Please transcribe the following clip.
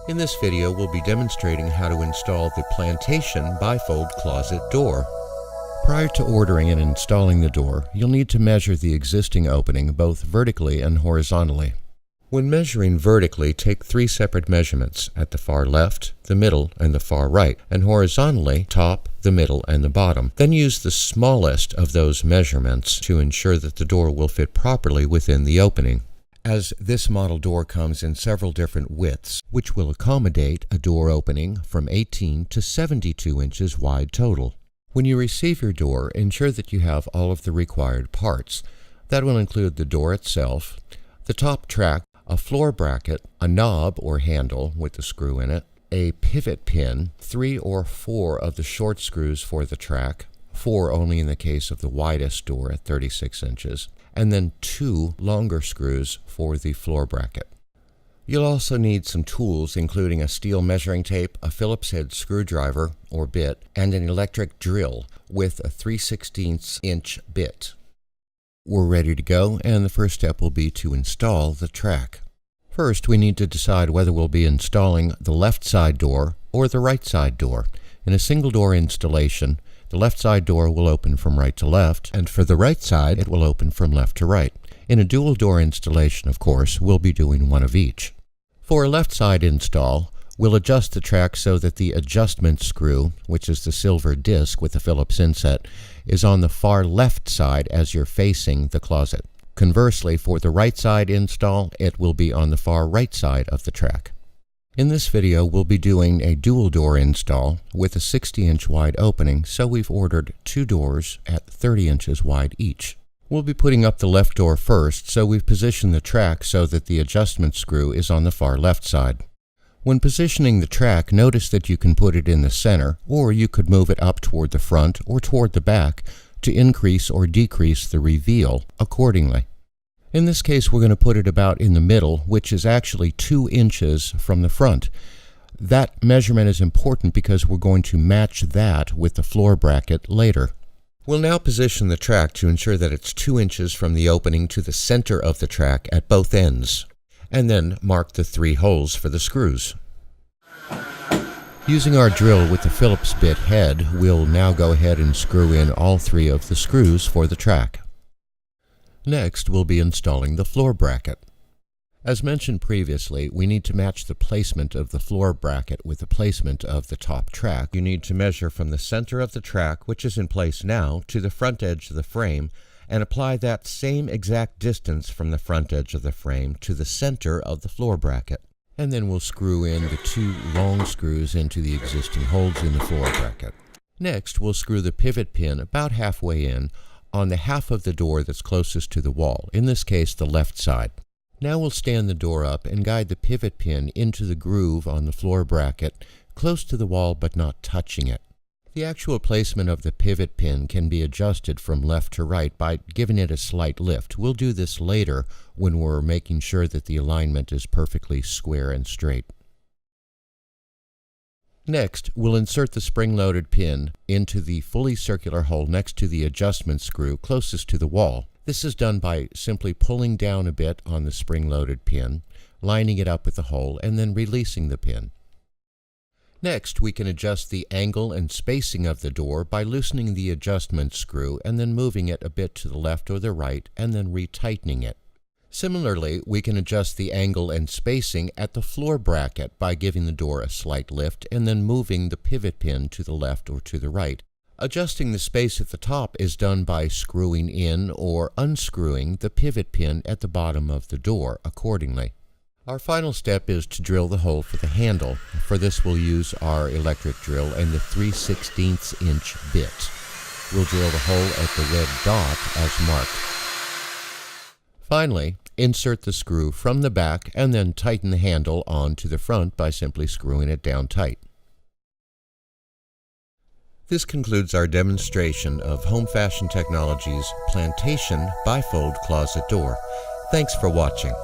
In this video, we'll be demonstrating how to install the Plantation bifold closet door. Prior to ordering and installing the door, you'll need to measure the existing opening both vertically and horizontally. When measuring vertically, take 3 separate measurements at the far left, the middle, and the far right, and horizontally, top, the middle, and the bottom. Then use the smallest of those measurements to ensure that the door will fit properly within the opening. As this model door comes in several different widths, which will accommodate a door opening from 18 to 72 inches wide total. When you receive your door, ensure that you have all of the required parts. That will include the door itself, the top track, a floor bracket, a knob or handle with the screw in it, a pivot pin, 3 or 4 of the short screws for the track, 4 only in the case of the widest door at 36 inches, and then 2 longer screws for the floor bracket. You'll also need some tools including a steel measuring tape, a Phillips head screwdriver or bit, and an electric drill with a 3/16 inch bit. We're ready to go, and the first step will be to install the track. First, we need to decide whether we'll be installing the left side door or the right side door. In a single door installation, the left side door will open from right to left, and for the right side, it will open from left to right. In a dual door installation, of course, we'll be doing one of each. For a left side install, we'll adjust the track so that the adjustment screw, which is the silver disc with the Phillips inset, is on the far left side as you're facing the closet. Conversely, for the right side install, it will be on the far right side of the track. In this video, we'll be doing a dual door install with a 60-inch wide opening, so we've ordered 2 doors at 30 inches wide each. We'll be putting up the left door first, so we've positioned the track so that the adjustment screw is on the far left side. When positioning the track, notice that you can put it in the center, or you could move it up toward the front or toward the back to increase or decrease the reveal accordingly. In this case, we're going to put it about in the middle, which is actually 2 inches from the front. That measurement is important because we're going to match that with the floor bracket later. We'll now position the track to ensure that it's 2 inches from the opening to the center of the track at both ends, and then mark the 3 holes for the screws. Using our drill with the Phillips bit head, we'll now go ahead and screw in all 3 of the screws for the track. Next, we'll be installing the floor bracket. As mentioned previously, we need to match the placement of the floor bracket with the placement of the top track. You need to measure from the center of the track, which is in place now, to the front edge of the frame, and apply that same exact distance from the front edge of the frame to the center of the floor bracket. And then we'll screw in the 2 long screws into the existing holes in the floor bracket. Next, we'll screw the pivot pin about halfway in on the half of the door that's closest to the wall, in this case the left side. Now we'll stand the door up and guide the pivot pin into the groove on the floor bracket, close to the wall but not touching it. The actual placement of the pivot pin can be adjusted from left to right by giving it a slight lift. We'll do this later when we're making sure that the alignment is perfectly square and straight. Next, we'll insert the spring-loaded pin into the fully circular hole next to the adjustment screw closest to the wall. This is done by simply pulling down a bit on the spring-loaded pin, lining it up with the hole, and then releasing the pin. Next, we can adjust the angle and spacing of the door by loosening the adjustment screw and then moving it a bit to the left or the right and then retightening it. Similarly, we can adjust the angle and spacing at the floor bracket by giving the door a slight lift and then moving the pivot pin to the left or to the right. Adjusting the space at the top is done by screwing in or unscrewing the pivot pin at the bottom of the door accordingly. Our final step is to drill the hole for the handle. For this, we'll use our electric drill and the 3/16 inch bit. We'll drill the hole at the red dot as marked. Finally, insert the screw from the back and then tighten the handle onto the front by simply screwing it down tight. This concludes our demonstration of Home Fashion Technologies' Plantation bifold closet door. Thanks for watching.